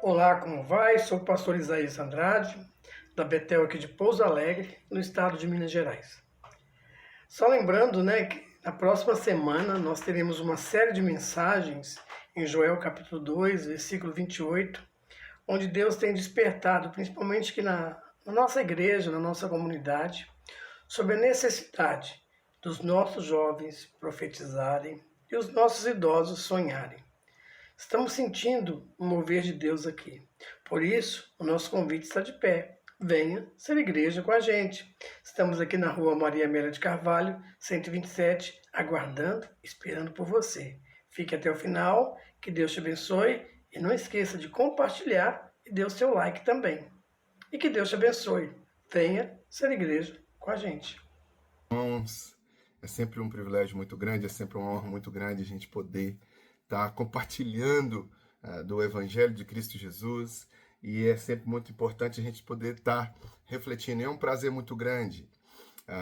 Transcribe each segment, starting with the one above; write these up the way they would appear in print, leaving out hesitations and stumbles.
Olá, como vai? Sou o pastor Isaías Andrade, da Betel aqui de Pouso Alegre, no estado de Minas Gerais. Só lembrando, que na próxima semana nós teremos uma série de mensagens em Joel capítulo 2, versículo 28, onde Deus tem despertado, principalmente aqui na nossa igreja, na nossa comunidade, sobre a necessidade dos nossos jovens profetizarem e os nossos idosos sonharem. Estamos sentindo o mover de Deus aqui. Por isso, o nosso convite está de pé. Venha ser igreja com a gente. Estamos aqui na rua Maria Amélia de Carvalho, 127, aguardando, esperando por você. Fique até o final, que Deus te abençoe e não esqueça de compartilhar e dê o seu like também. E que Deus te abençoe. Venha ser igreja com a gente. Irmãos, é sempre um privilégio muito grande, é sempre uma honra muito grande a gente poder estar compartilhando do Evangelho de Cristo Jesus, e é sempre muito importante a gente poder estar refletindo. É um prazer muito grande.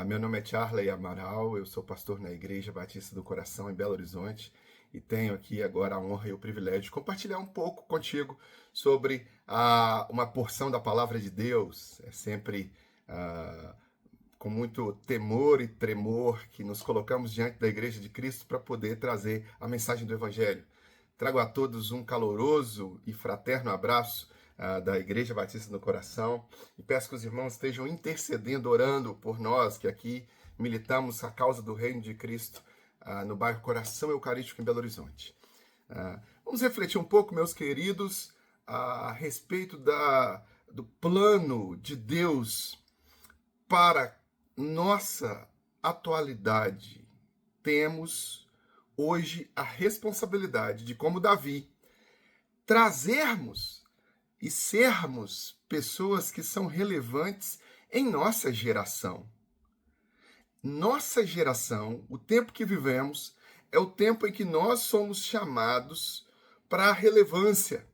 Meu nome é Charley Amaral, eu sou pastor na Igreja Batista do Coração em Belo Horizonte e tenho aqui agora a honra e o privilégio de compartilhar um pouco contigo sobre uma porção da Palavra de Deus. É sempre com muito temor e tremor que nos colocamos diante da Igreja de Cristo para poder trazer a mensagem do Evangelho. Trago a todos um caloroso e fraterno abraço da Igreja Batista do Coração e peço que os irmãos estejam intercedendo, orando por nós, que aqui militamos a causa do Reino de Cristo no bairro Coração Eucarístico em Belo Horizonte. Vamos refletir um pouco, meus queridos, a respeito do plano de Deus para nossa atualidade. Temos hoje a responsabilidade de, como Davi, trazermos e sermos pessoas que são relevantes em nossa geração. Nossa geração, o tempo que vivemos, é o tempo em que nós somos chamados para a relevância.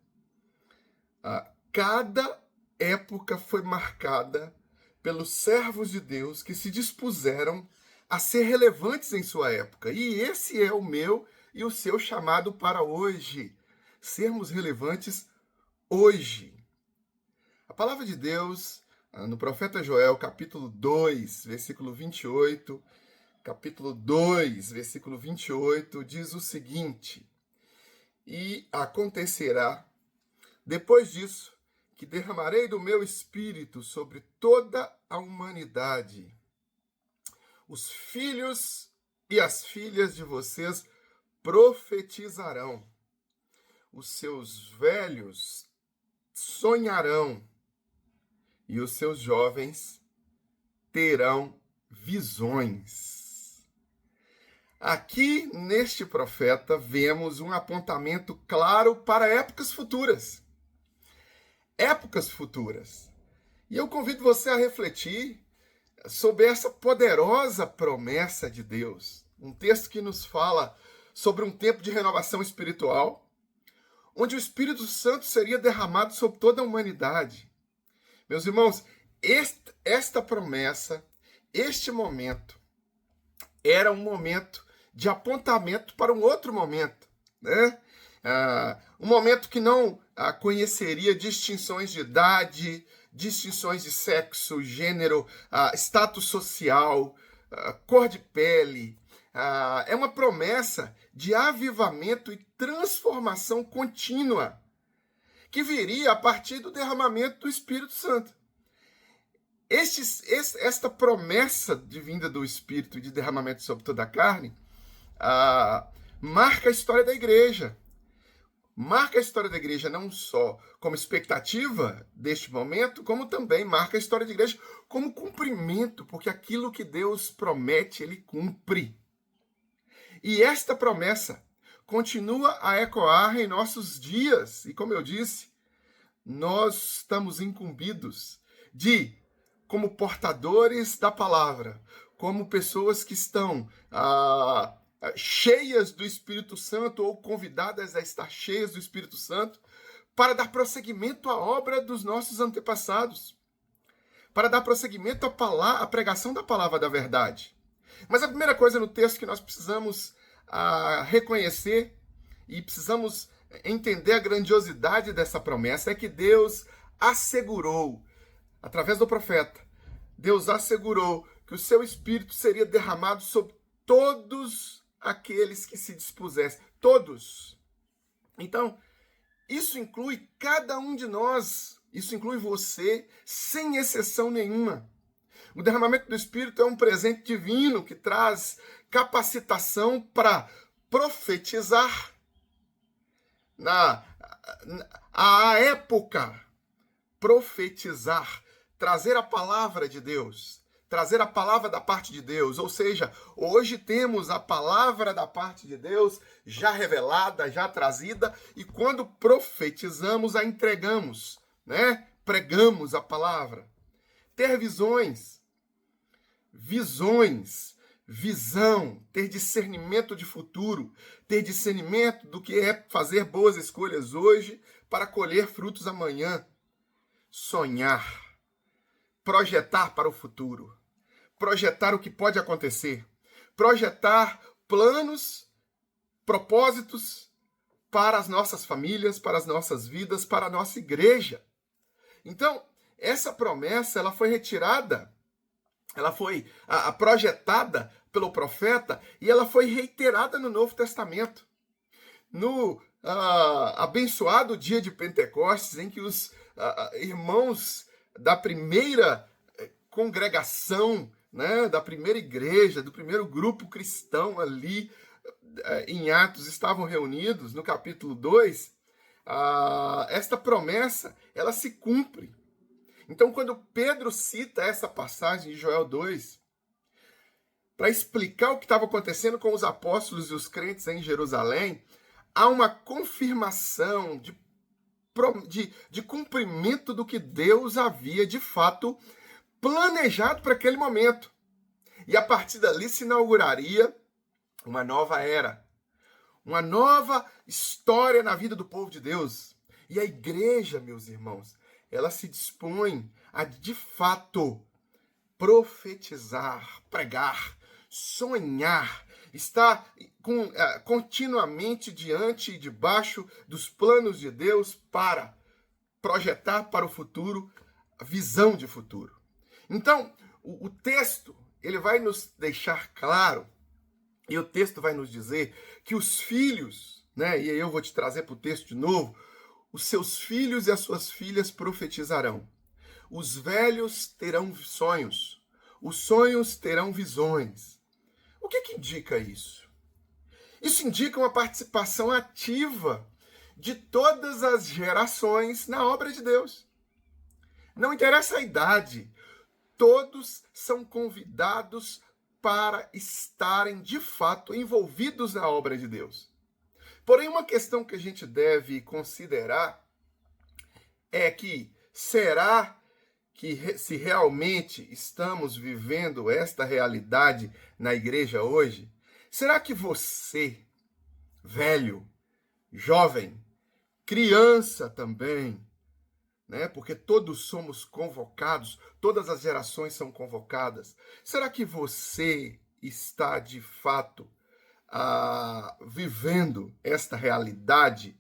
Cada época foi marcada pelos servos de Deus que se dispuseram a ser relevantes em sua época. E esse é o meu e o seu chamado para hoje. Sermos relevantes hoje. A palavra de Deus, no profeta Joel, capítulo 2, versículo 28, capítulo 2, versículo 28, diz o seguinte: E acontecerá, depois disso, que derramarei do meu espírito sobre toda a humanidade. Os filhos e as filhas de vocês profetizarão. Os seus velhos sonharão. E os seus jovens terão visões. Aqui, neste profeta, vemos um apontamento claro para épocas futuras. Épocas futuras. E eu convido você a refletir sobre essa poderosa promessa de Deus. Um texto que nos fala sobre um tempo de renovação espiritual, onde o Espírito Santo seria derramado sobre toda a humanidade. Meus irmãos, esta promessa, este momento, era um momento de apontamento para um outro momento, né? Um momento que não conheceria distinções de idade, distinções de sexo, gênero, status social, cor de pele. É uma promessa de avivamento e transformação contínua que viria a partir do derramamento do Espírito Santo. Esta promessa de vinda do Espírito e de derramamento sobre toda a carne marca a história da igreja. Marca a história da igreja não só como expectativa deste momento, como também marca a história da igreja como cumprimento, porque aquilo que Deus promete, Ele cumpre. E esta promessa continua a ecoar em nossos dias. E como eu disse, nós estamos incumbidos de, como portadores da palavra, como pessoas que estão cheias do Espírito Santo ou convidadas a estar cheias do Espírito Santo, para dar prosseguimento à obra dos nossos antepassados, para dar prosseguimento à pregação da palavra da verdade. Mas a primeira coisa no texto que nós precisamos reconhecer e precisamos entender a grandiosidade dessa promessa é que Deus assegurou, através do profeta, Deus assegurou que o seu Espírito seria derramado sobre todos aqueles que se dispusessem. Todos. Então, isso inclui cada um de nós. Isso inclui você, sem exceção nenhuma. O derramamento do Espírito é um presente divino que traz capacitação para profetizar. A época, profetizar, trazer a palavra de Deus, trazer a palavra da parte de Deus. Ou seja, hoje temos a palavra da parte de Deus já revelada, já trazida, e quando profetizamos, a entregamos, né? Pregamos a palavra. Ter visões, visão, ter discernimento de futuro, ter discernimento do que é fazer boas escolhas hoje para colher frutos amanhã. Sonhar, projetar para o futuro, projetar o que pode acontecer, projetar planos, propósitos para as nossas famílias, para as nossas vidas, para a nossa igreja. Então, essa promessa ela foi retirada, ela foi projetada pelo profeta e ela foi reiterada no Novo Testamento. No abençoado dia de Pentecostes, em que os irmãos da primeira congregação, né, da primeira igreja, do primeiro grupo cristão ali em Atos estavam reunidos, no capítulo 2, esta promessa ela se cumpre. Então, quando Pedro cita essa passagem de Joel 2, para explicar o que estava acontecendo com os apóstolos e os crentes em Jerusalém, há uma confirmação de cumprimento do que Deus havia, de fato, planejado para aquele momento. E a partir dali se inauguraria uma nova era, uma nova história na vida do povo de Deus. E a igreja, meus irmãos, ela se dispõe a, de fato, profetizar, pregar, sonhar, estar continuamente diante e debaixo dos planos de Deus para projetar para o futuro a visão de futuro. Então, o texto ele vai nos deixar claro, e o texto vai nos dizer que os filhos, né, e aí eu vou te trazer para o texto de novo, os seus filhos e as suas filhas profetizarão. Os velhos terão sonhos. Os sonhos terão visões. O que indica isso? Isso indica uma participação ativa de todas as gerações na obra de Deus. Não interessa a idade. Todos são convidados para estarem, de fato, envolvidos na obra de Deus. Porém, uma questão que a gente deve considerar é que será que se realmente estamos vivendo esta realidade na igreja hoje? Será que você, velho, jovem, criança também, né? Porque todos somos convocados, todas as gerações são convocadas. Será que você está de fato vivendo esta realidade,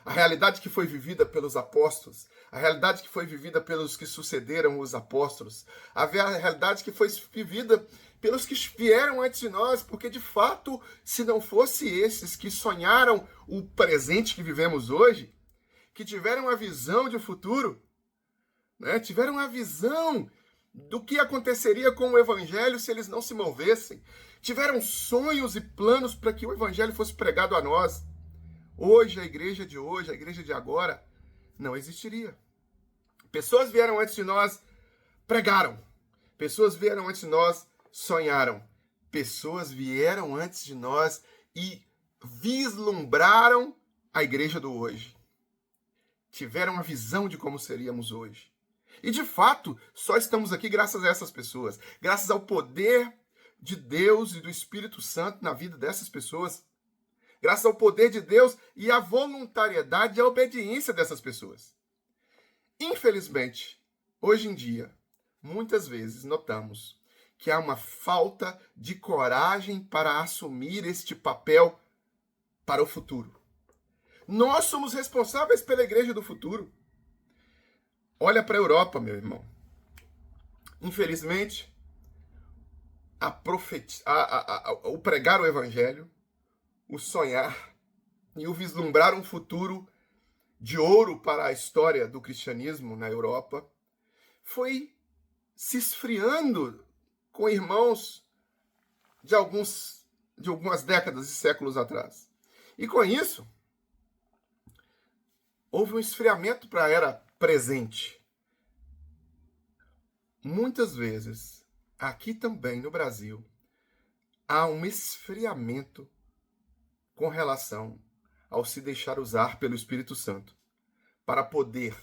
a realidade que foi vivida pelos apóstolos, a realidade que foi vivida pelos que sucederam os apóstolos, a realidade que foi vivida pelos que vieram antes de nós, porque de fato, se não fosse esses que sonharam o presente que vivemos hoje, que tiveram a visão de futuro, né? Tiveram a visão do que aconteceria com o evangelho se eles não se movessem, tiveram sonhos e planos para que o evangelho fosse pregado a nós. Hoje, a igreja de agora, não existiria. Pessoas vieram antes de nós, pregaram. Pessoas vieram antes de nós, sonharam. Pessoas vieram antes de nós e vislumbraram a igreja do hoje. Tiveram uma visão de como seríamos hoje. E, de fato, só estamos aqui graças a essas pessoas. Graças ao poder de Deus e do Espírito Santo na vida dessas pessoas. Graças ao poder de Deus e à voluntariedade e à obediência dessas pessoas. Infelizmente, hoje em dia, muitas vezes notamos que há uma falta de coragem para assumir este papel para o futuro. Nós somos responsáveis pela igreja do futuro. Olha para a Europa, meu irmão. Infelizmente, o pregar o evangelho, o sonhar e o vislumbrar um futuro de ouro para a história do cristianismo na Europa foi se esfriando com irmãos de algumas décadas e séculos atrás. E com isso, houve um esfriamento para a era presente. Muitas vezes, aqui também no Brasil, há um esfriamento com relação ao se deixar usar pelo Espírito Santo para poder,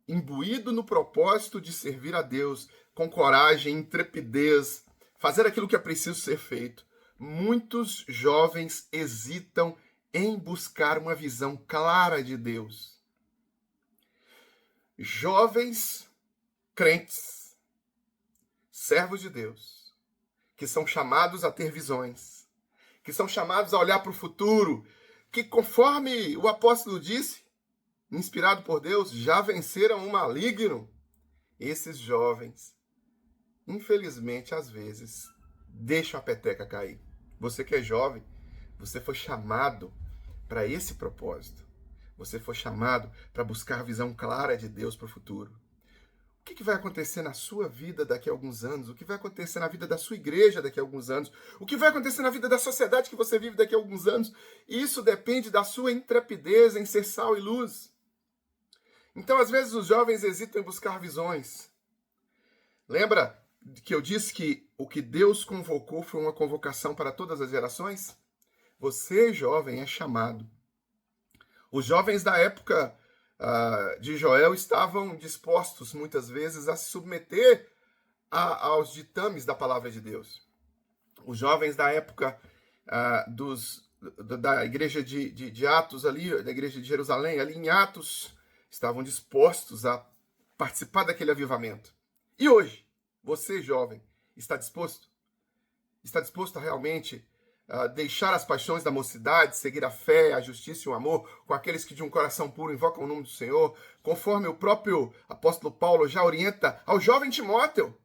imbuído no propósito de servir a Deus, com coragem, intrepidez, fazer aquilo que é preciso ser feito. Muitos jovens hesitam em buscar uma visão clara de Deus. Jovens crentes, servos de Deus, que são chamados a ter visões, que são chamados a olhar para o futuro, que conforme o apóstolo disse, inspirado por Deus, já venceram o maligno. Esses jovens, infelizmente, às vezes, deixam a peteca cair. Você que é jovem, você foi chamado para esse propósito. Você foi chamado para buscar a visão clara de Deus para o futuro. O que vai acontecer na sua vida daqui a alguns anos? O que vai acontecer na vida da sua igreja daqui a alguns anos? O que vai acontecer na vida da sociedade que você vive daqui a alguns anos? Isso depende da sua intrepidez em ser sal e luz. Então, às vezes, os jovens hesitam em buscar visões. Lembra que eu disse que o que Deus convocou foi uma convocação para todas as gerações? Você, jovem, é chamado. Os jovens da época de Joel estavam dispostos, muitas vezes, a se submeter aos ditames da palavra de Deus. Os jovens da época da igreja de Atos, ali, da igreja de Jerusalém, ali em Atos, estavam dispostos a participar daquele avivamento. E hoje, você, jovem, está disposto? Está disposto a realmente deixar as paixões da mocidade, seguir a fé, a justiça e o amor com aqueles que de um coração puro invocam o nome do Senhor, conforme o próprio apóstolo Paulo já orienta ao jovem Timóteo,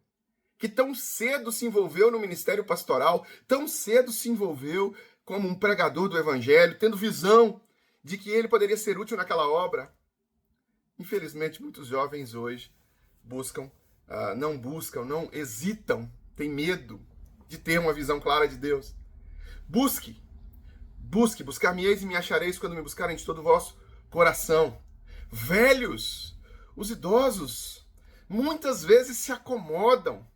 que tão cedo se envolveu no ministério pastoral, tão cedo se envolveu como um pregador do evangelho, tendo visão de que ele poderia ser útil naquela obra. Infelizmente, muitos jovens hoje não hesitam, têm medo de ter uma visão clara de Deus. Buscar-me-eis e me achareis quando me buscarem de todo o vosso coração. Velhos, os idosos, muitas vezes se acomodam,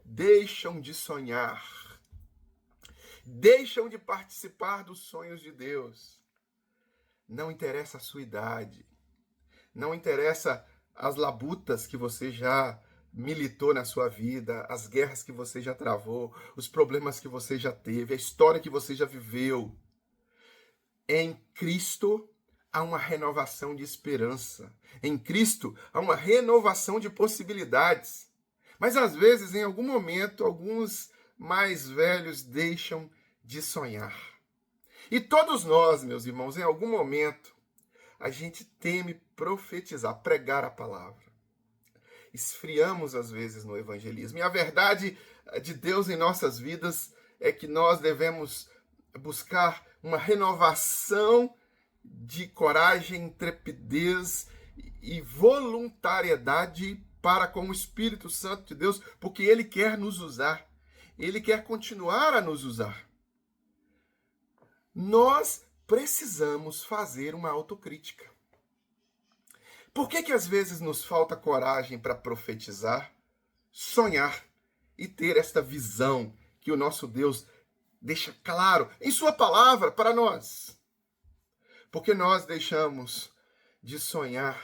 deixam de sonhar, deixam de participar dos sonhos de Deus. Não interessa a sua idade, não interessa as labutas que você já militou na sua vida, as guerras que você já travou, os problemas que você já teve, a história que você já viveu. Em Cristo há uma renovação de esperança. Em Cristo há uma renovação de possibilidades. Mas às vezes, em algum momento, alguns mais velhos deixam de sonhar. E todos nós, meus irmãos, em algum momento, a gente teme profetizar, pregar a palavra. Esfriamos, às vezes, no evangelismo. E a verdade de Deus em nossas vidas é que nós devemos buscar uma renovação de coragem, intrepidez e voluntariedade para com o Espírito Santo de Deus, porque Ele quer nos usar. Ele quer continuar a nos usar. Nós precisamos fazer uma autocrítica. Por que às vezes nos falta coragem para profetizar, sonhar e ter esta visão que o nosso Deus deixa claro em sua palavra para nós? Porque nós deixamos de sonhar,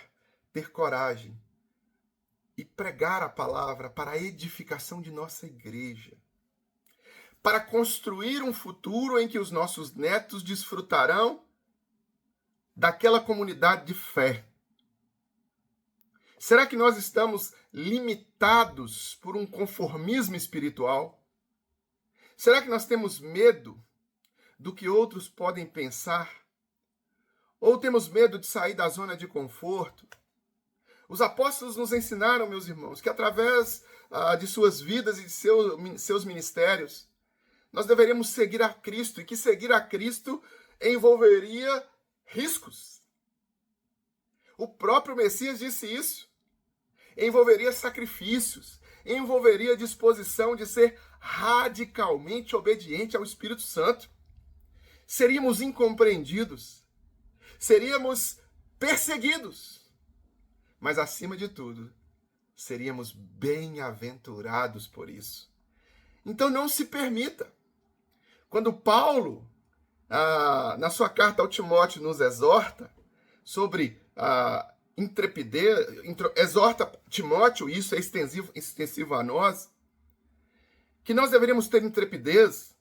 ter coragem e pregar a palavra para a edificação de nossa igreja, para construir um futuro em que os nossos netos desfrutarão daquela comunidade de fé. Será que nós estamos limitados por um conformismo espiritual? Será que nós temos medo do que outros podem pensar? Ou temos medo de sair da zona de conforto? Os apóstolos nos ensinaram, meus irmãos, que através de suas vidas e de seus ministérios, nós deveríamos seguir a Cristo, e que seguir a Cristo envolveria riscos. O próprio Messias disse isso. Envolveria sacrifícios, envolveria disposição de ser radicalmente obediente ao Espírito Santo. Seríamos incompreendidos, seríamos perseguidos, mas acima de tudo, seríamos bem-aventurados por isso. Então não se permita. Quando Paulo, na sua carta ao Timóteo, nos exorta sobre a intrepidez, exorta Timóteo, isso é extensivo a nós, que nós deveríamos ter intrepidez,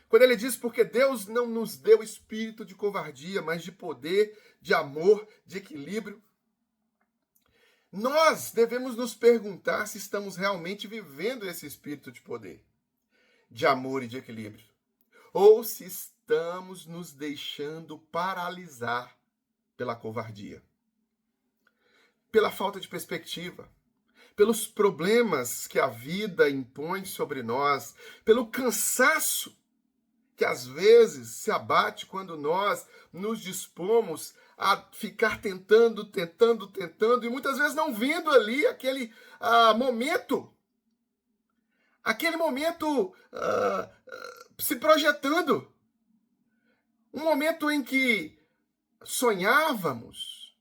quando ele diz, porque Deus não nos deu espírito de covardia, mas de poder, de amor, de equilíbrio. Nós devemos nos perguntar se estamos realmente vivendo esse espírito de poder, de amor e de equilíbrio, ou se estamos nos deixando paralisar pela covardia, pela falta de perspectiva, pelos problemas que a vida impõe sobre nós, pelo cansaço que às vezes se abate quando nós nos dispomos a ficar tentando, e muitas vezes não vendo ali aquele momento se projetando. Um momento em que sonhávamos,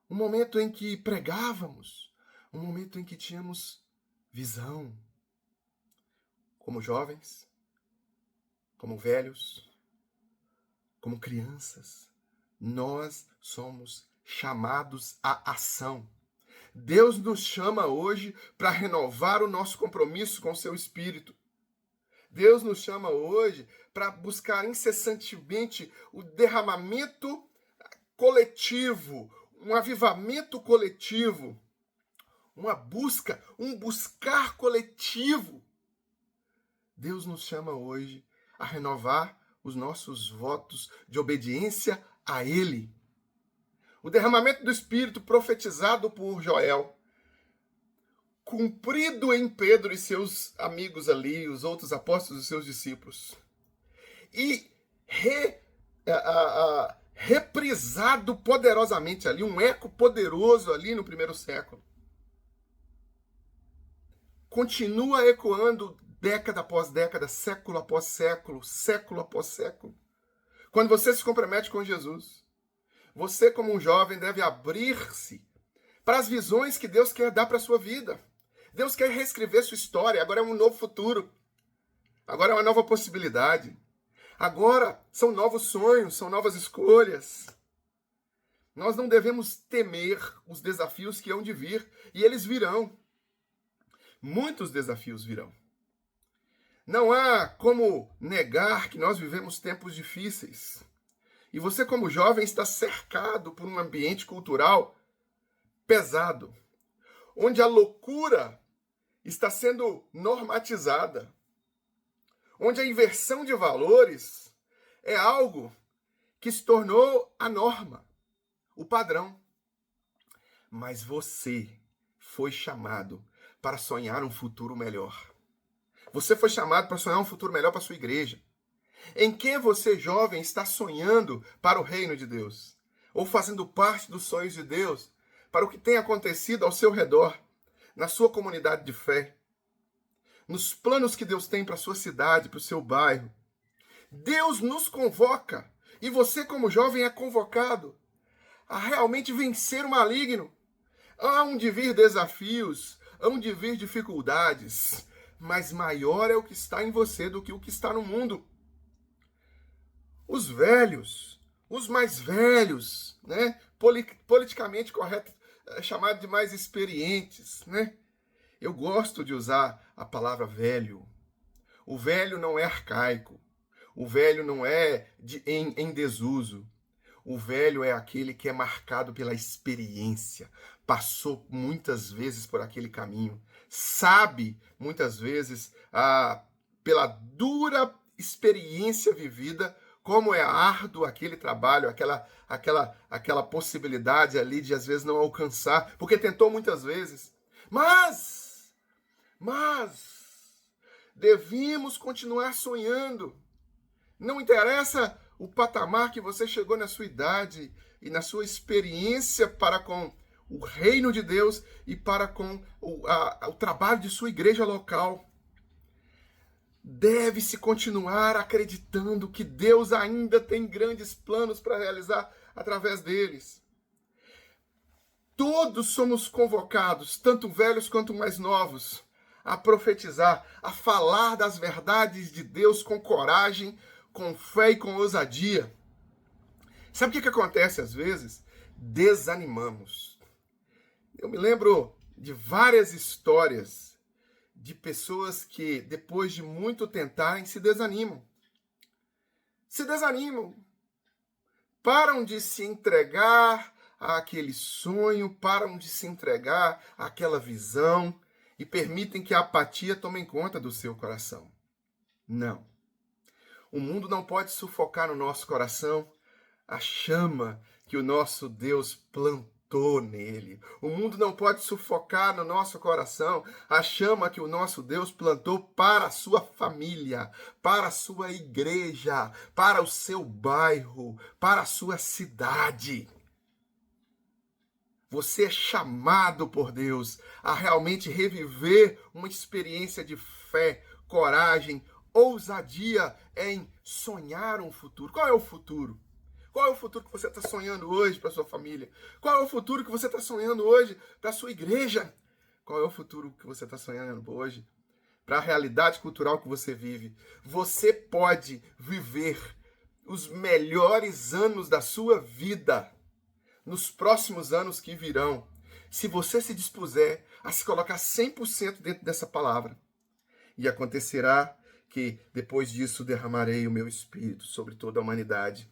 um momento em que pregávamos, um momento em que tínhamos visão. Como jovens, como velhos, como crianças, nós somos chamados à ação. Deus nos chama hoje para renovar o nosso compromisso com o seu Espírito. Deus nos chama hoje para buscar incessantemente o derramamento coletivo, um avivamento coletivo, uma busca, um buscar coletivo. Deus nos chama hoje a renovar os nossos votos de obediência a Ele. O derramamento do Espírito profetizado por Joel, cumprido em Pedro e seus amigos ali, os outros apóstolos e seus discípulos, e reprisado poderosamente ali, um eco poderoso ali no primeiro século. Continua ecoando década após década, século após século, século após século. Quando você se compromete com Jesus, você, como um jovem, deve abrir-se para as visões que Deus quer dar para a sua vida. Deus quer reescrever sua história. Agora é um novo futuro. Agora é uma nova possibilidade. Agora são novos sonhos, são novas escolhas. Nós não devemos temer os desafios que hão de vir, e eles virão. Muitos desafios virão. Não há como negar que nós vivemos tempos difíceis. E você, como jovem, está cercado por um ambiente cultural pesado, onde a loucura está sendo normatizada, onde a inversão de valores é algo que se tornou a norma, o padrão. Mas você foi chamado para sonhar um futuro melhor. Você foi chamado para sonhar um futuro melhor para a sua igreja. Em que você, jovem, está sonhando para o reino de Deus? Ou fazendo parte dos sonhos de Deus para o que tem acontecido ao seu redor, na sua comunidade de fé, nos planos que Deus tem para a sua cidade, para o seu bairro. Deus nos convoca, e você, como jovem, é convocado a realmente vencer o maligno. Hão de vir desafios, hão de vir dificuldades, mas maior é o que está em você do que o que está no mundo. Os velhos, os mais velhos, né? Politicamente correto, chamado de mais experientes, né? Eu gosto de usar a palavra velho. O velho não é arcaico. O velho não é em desuso. O velho é aquele que é marcado pela experiência. Passou muitas vezes por aquele caminho. Sabe, muitas vezes, pela dura experiência vivida, como é árduo aquele trabalho, aquela possibilidade ali de às vezes não alcançar, porque tentou muitas vezes. Mas devemos continuar sonhando. Não interessa o patamar que você chegou na sua idade e na sua experiência para com o reino de Deus e para com o trabalho de sua igreja local. Deve-se continuar acreditando que Deus ainda tem grandes planos para realizar através deles. Todos somos convocados, tanto velhos quanto mais novos, a profetizar, a falar das verdades de Deus com coragem, com fé e com ousadia. Sabe o que acontece às vezes? Desanimamos. Eu me lembro de várias histórias de pessoas que, depois de muito tentarem, se desanimam. Se desanimam. Param de se entregar àquele sonho, param de se entregar àquela visão e permitem que a apatia tome conta do seu coração. Não. O mundo não pode sufocar no nosso coração a chama que o nosso Deus plantou nele. O mundo não pode sufocar no nosso coração a chama que o nosso Deus plantou para a sua família, para a sua igreja, para o seu bairro, para a sua cidade. Você é chamado por Deus a realmente reviver uma experiência de fé, coragem, ousadia em sonhar um futuro. Qual é o futuro? Qual é o futuro que você está sonhando hoje para sua família? Qual é o futuro que você está sonhando hoje para a sua igreja? Qual é o futuro que você está sonhando hoje para a realidade cultural que você vive? Você pode viver os melhores anos da sua vida nos próximos anos que virão, se você se dispuser a se colocar 100% dentro dessa palavra. E acontecerá que depois disso derramarei o meu Espírito sobre toda a humanidade.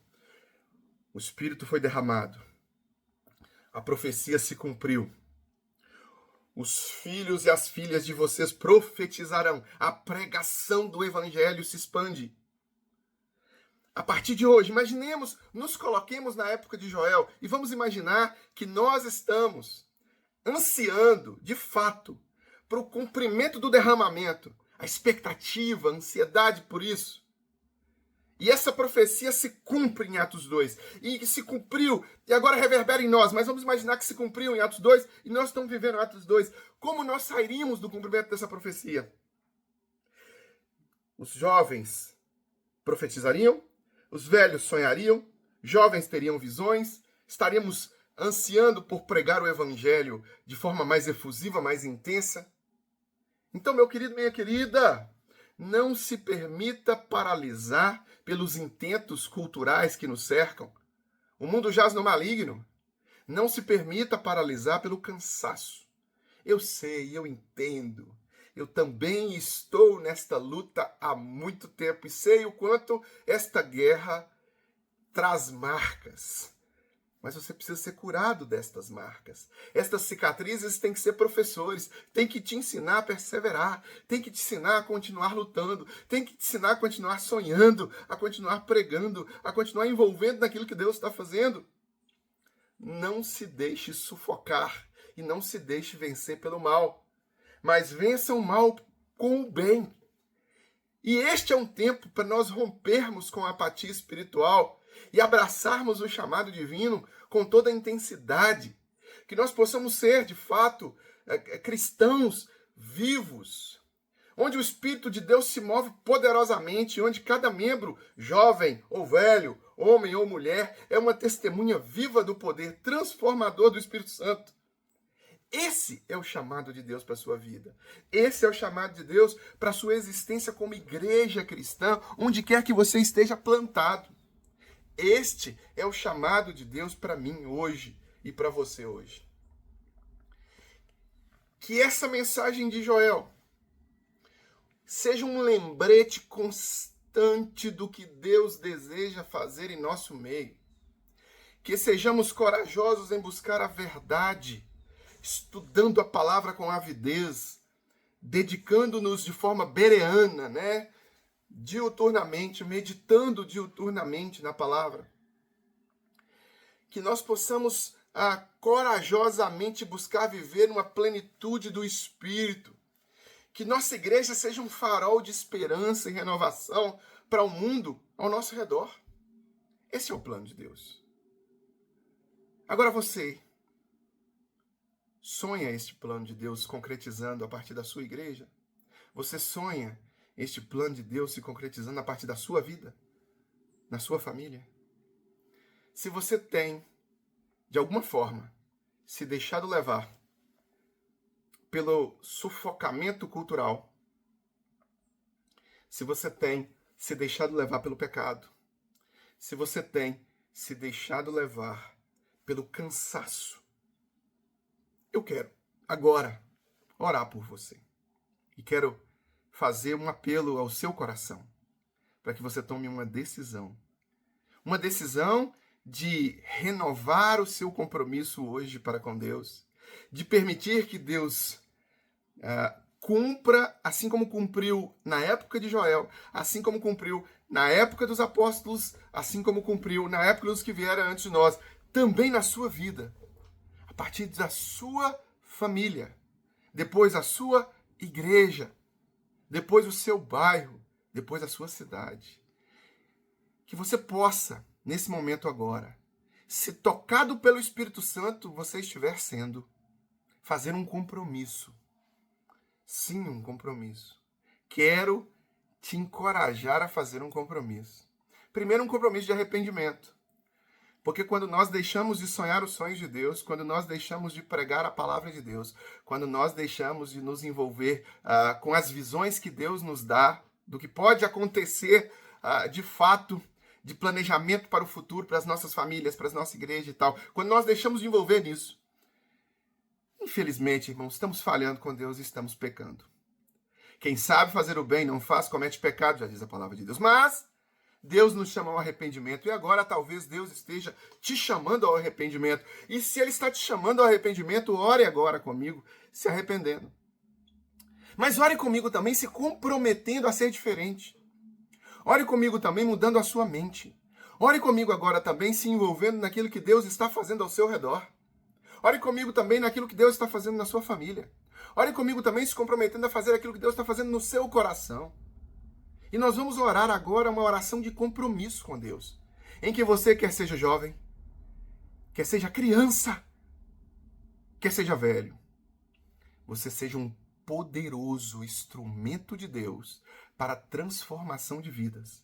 O Espírito foi derramado. A profecia se cumpriu. Os filhos e as filhas de vocês profetizarão. A pregação do Evangelho se expande. A partir de hoje, imaginemos, nos coloquemos na época de Joel e vamos imaginar que nós estamos ansiando, de fato, para o cumprimento do derramamento, a expectativa, a ansiedade por isso. E essa profecia se cumpre em Atos 2. E se cumpriu, e agora reverbera em nós. Mas vamos imaginar que se cumpriu em Atos 2 e nós estamos vivendo Atos 2. Como nós sairíamos do cumprimento dessa profecia? Os jovens profetizariam, os velhos sonhariam, jovens teriam visões, estaríamos ansiando por pregar o evangelho de forma mais efusiva, mais intensa. Então, meu querido, minha querida, não se permita paralisar pelos intentos culturais que nos cercam. O mundo jaz no maligno. Não se permita paralisar pelo cansaço. Eu sei, eu entendo. Eu também estou nesta luta há muito tempo e sei o quanto esta guerra traz marcas. Mas você precisa ser curado destas marcas. Estas cicatrizes têm que ser professores, têm que te ensinar a perseverar, têm que te ensinar a continuar lutando, têm que te ensinar a continuar sonhando, a continuar pregando, a continuar envolvendo naquilo que Deus está fazendo. Não se deixe sufocar e não se deixe vencer pelo mal. Mas vença o mal com o bem. E este é um tempo para nós rompermos com a apatia espiritual e abraçarmos o chamado divino com toda a intensidade. Que nós possamos ser, de fato, cristãos vivos, onde o Espírito de Deus se move poderosamente, onde cada membro, jovem ou velho, homem ou mulher, é uma testemunha viva do poder transformador do Espírito Santo. Esse é o chamado de Deus para a sua vida. Esse é o chamado de Deus para a sua existência como igreja cristã, onde quer que você esteja plantado. Este é o chamado de Deus para mim hoje e para você hoje. Que essa mensagem de Joel seja um lembrete constante do que Deus deseja fazer em nosso meio. Que sejamos corajosos em buscar a verdade, estudando a palavra com avidez, dedicando-nos de forma bereana, diuturnamente, meditando diuturnamente na palavra. Que nós possamos corajosamente buscar viver uma plenitude do Espírito. Que nossa igreja seja um farol de esperança e renovação para o mundo ao nosso redor. Esse é o plano de Deus. Agora você sonha este plano de Deus se concretizando a partir da sua igreja? Você sonha este plano de Deus se concretizando a partir da sua vida? Na sua família? Se você tem, de alguma forma, se deixado levar pelo sufocamento cultural, se você tem se deixado levar pelo pecado, se você tem se deixado levar pelo cansaço, eu quero agora orar por você. E quero fazer um apelo ao seu coração para que você tome uma decisão. Uma decisão de renovar o seu compromisso hoje para com Deus, de permitir que Deus cumpra, assim como cumpriu na época de Joel, assim como cumpriu na época dos apóstolos, assim como cumpriu na época dos que vieram antes de nós, também na sua vida, a partir da sua família, depois a sua igreja, depois o seu bairro, depois a sua cidade. Que você possa, nesse momento agora, se tocado pelo Espírito Santo você estiver sendo, fazer um compromisso. Sim, um compromisso. Quero te encorajar a fazer um compromisso. Primeiro, um compromisso de arrependimento. Porque quando nós deixamos de sonhar os sonhos de Deus, quando nós deixamos de pregar a palavra de Deus, quando nós deixamos de nos envolver com as visões que Deus nos dá, do que pode acontecer de fato, de planejamento para o futuro, para as nossas famílias, para a nossa igreja e tal, quando nós deixamos de envolver nisso, infelizmente, irmãos, estamos falhando com Deus e estamos pecando. Quem sabe fazer o bem não faz, comete pecado, já diz a palavra de Deus. Mas Deus nos chama ao arrependimento. E agora talvez Deus esteja te chamando ao arrependimento. E se Ele está te chamando ao arrependimento, ore agora comigo, se arrependendo. Mas ore comigo também se comprometendo a ser diferente. Ore comigo também mudando a sua mente. Ore comigo agora também se envolvendo naquilo que Deus está fazendo ao seu redor. Ore comigo também naquilo que Deus está fazendo na sua família. Ore comigo também se comprometendo a fazer aquilo que Deus está fazendo no seu coração. E nós vamos orar agora uma oração de compromisso com Deus, em que você, quer seja jovem, quer seja criança, quer seja velho, você seja um poderoso instrumento de Deus para a transformação de vidas.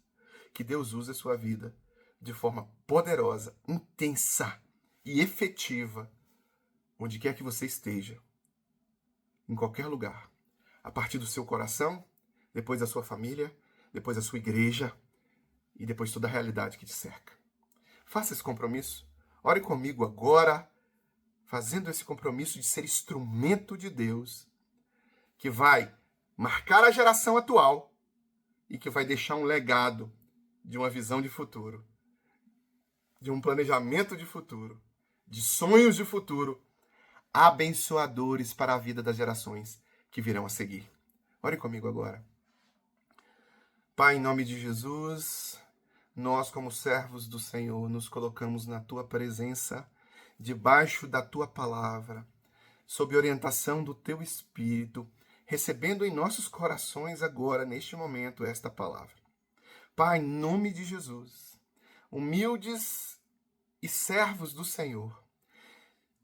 Que Deus use a sua vida de forma poderosa, intensa e efetiva, onde quer que você esteja, em qualquer lugar, a partir do seu coração, depois da sua família, depois da sua igreja e depois toda a realidade que te cerca. Faça esse compromisso. Ore comigo agora, fazendo esse compromisso de ser instrumento de Deus, que vai marcar a geração atual e que vai deixar um legado de uma visão de futuro, de um planejamento de futuro, de sonhos de futuro, abençoadores para a vida das gerações que virão a seguir. Ore comigo agora. Pai, em nome de Jesus, nós, como servos do Senhor, nos colocamos na Tua presença, debaixo da Tua palavra, sob orientação do Teu Espírito, recebendo em nossos corações agora, neste momento, esta palavra. Pai, em nome de Jesus, humildes e servos do Senhor,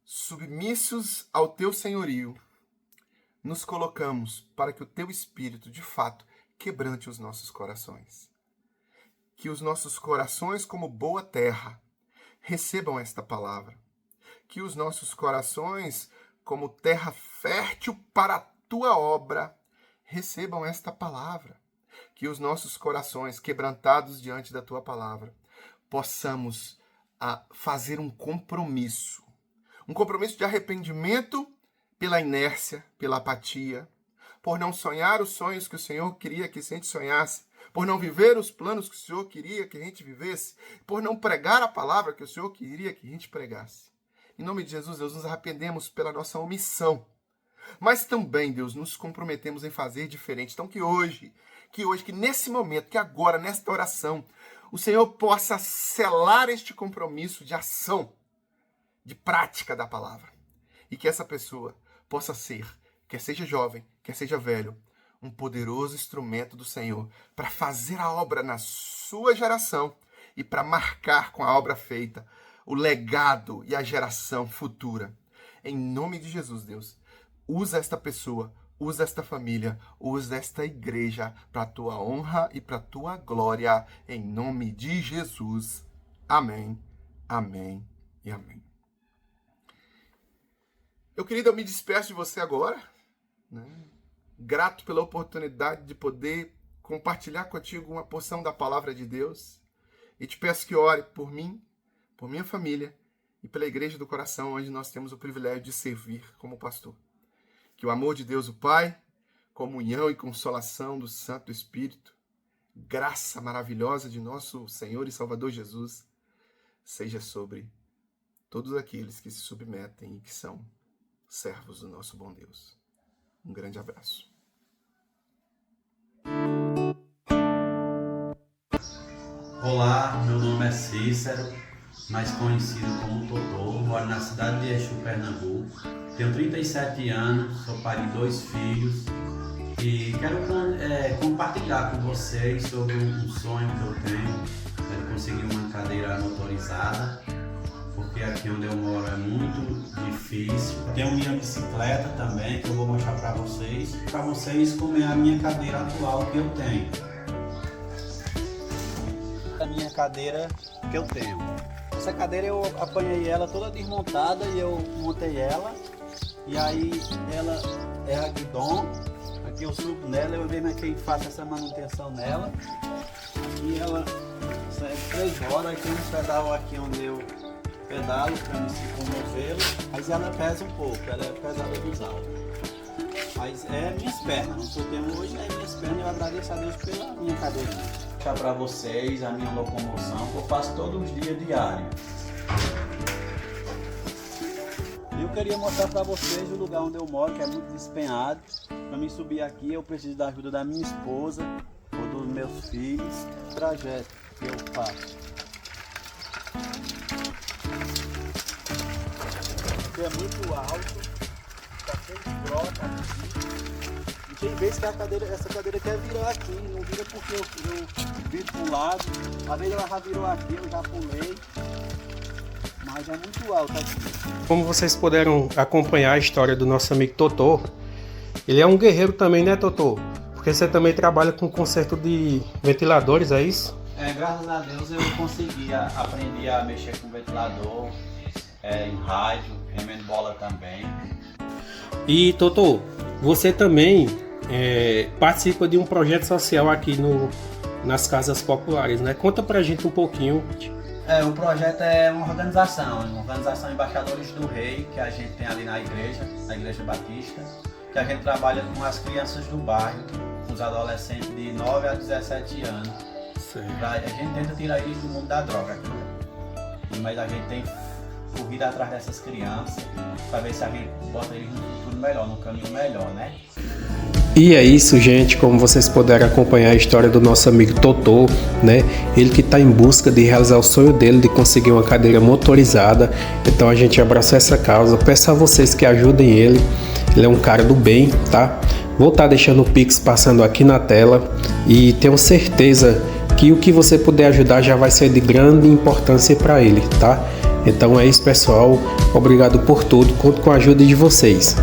submissos ao Teu senhorio, nos colocamos para que o Teu Espírito, de fato, quebrante os nossos corações. Que os nossos corações, como boa terra, recebam esta palavra. Que os nossos corações, como terra fértil para a Tua obra, recebam esta palavra. Que os nossos corações, quebrantados diante da Tua palavra, possamos fazer um compromisso de arrependimento pela inércia, pela apatia, por não sonhar os sonhos que o Senhor queria que a gente sonhasse, por não viver os planos que o Senhor queria que a gente vivesse, por não pregar a palavra que o Senhor queria que a gente pregasse. Em nome de Jesus, Deus, nos arrependemos pela nossa omissão, mas também, Deus, nos comprometemos em fazer diferente. Então que hoje, que hoje, que nesse momento, que agora, nesta oração, o Senhor possa selar este compromisso de ação, de prática da palavra. E que essa pessoa possa ser, quer seja jovem, quer seja velho, um poderoso instrumento do Senhor para fazer a obra na sua geração e para marcar com a obra feita o legado e a geração futura. Em nome de Jesus, Deus, usa esta pessoa, usa esta família, usa esta igreja para a tua honra e para a tua glória, em nome de Jesus. Amém, amém e amém. Meu querido, eu me despeço de você agora, né? Grato pela oportunidade de poder compartilhar contigo uma porção da palavra de Deus. E te peço que ore por mim, por minha família e pela Igreja do Coração, onde nós temos o privilégio de servir como pastor. Que o amor de Deus, o Pai, comunhão e consolação do Santo Espírito, graça maravilhosa de nosso Senhor e Salvador Jesus, seja sobre todos aqueles que se submetem e que são servos do nosso bom Deus. Um grande abraço. Olá, meu nome é Cícero, mais conhecido como Totô, moro na cidade de Exu, Pernambuco. Tenho 37 anos, sou pai de 2 filhos e quero compartilhar com vocês sobre um sonho que eu tenho. Quero conseguir uma cadeira motorizada, porque aqui onde eu moro é muito difícil. Tenho minha bicicleta também, que eu vou mostrar para vocês como é a minha cadeira atual que eu tenho. A minha cadeira que eu tenho. Essa cadeira eu apanhei ela toda desmontada e eu montei ela. E aí ela é a guidon. Aqui eu subo nela, eu mesmo é quem faço essa manutenção nela. Aqui ela é 3 rodas, tem um pedal aqui onde eu pedalo para me locomovê-lo. Mas ela pesa um pouco, ela é pesada dos altos. Mas é minhas pernas, o que eu tenho hoje é minhas pernas e eu agradeço a Deus pela minha cadeira. Vou mostrar para vocês a minha locomoção que eu faço todos os dias diários. Eu queria mostrar para vocês o lugar onde eu moro, que é muito despenhado. Para mim subir aqui eu preciso da ajuda da minha esposa ou dos meus filhos. O trajeto que eu faço. Aqui é muito alto. Tá cheio de broca aqui. E tem vezes que essa cadeira quer virar aqui, não vira porque eu viro para um lado. Às vezes ela já virou aqui, eu já pulei. Mas é muito alto aqui. Como vocês puderam acompanhar a história do nosso amigo Totô, ele é um guerreiro também, né, Totô? Porque você também trabalha com conserto de ventiladores, é isso? Graças a Deus eu consegui aprender a mexer com ventilador, em rádio, remendo bola também. E Totô, você também participa de um projeto social aqui nas casas populares, né? Conta pra gente um pouquinho. O projeto é uma organização Embaixadores do Rei, que a gente tem ali na Igreja Batista, que a gente trabalha com as crianças do bairro, com os adolescentes de 9 a 17 anos. A gente tenta tirar eles do mundo da droga aqui. Mas a gente tem corrido atrás dessas crianças para ver se a gente bota eles no futuro melhor, no caminho melhor, né? E é isso, gente, como vocês puderam acompanhar a história do nosso amigo Totô, né? Ele que está em busca de realizar o sonho dele de conseguir uma cadeira motorizada. Então a gente abraçou essa causa. Peço a vocês que ajudem ele. Ele é um cara do bem, tá? Vou estar deixando o Pix passando aqui na tela e tenho certeza que o que você puder ajudar já vai ser de grande importância para ele, tá? Então é isso, pessoal. Obrigado por tudo. Conto com a ajuda de vocês.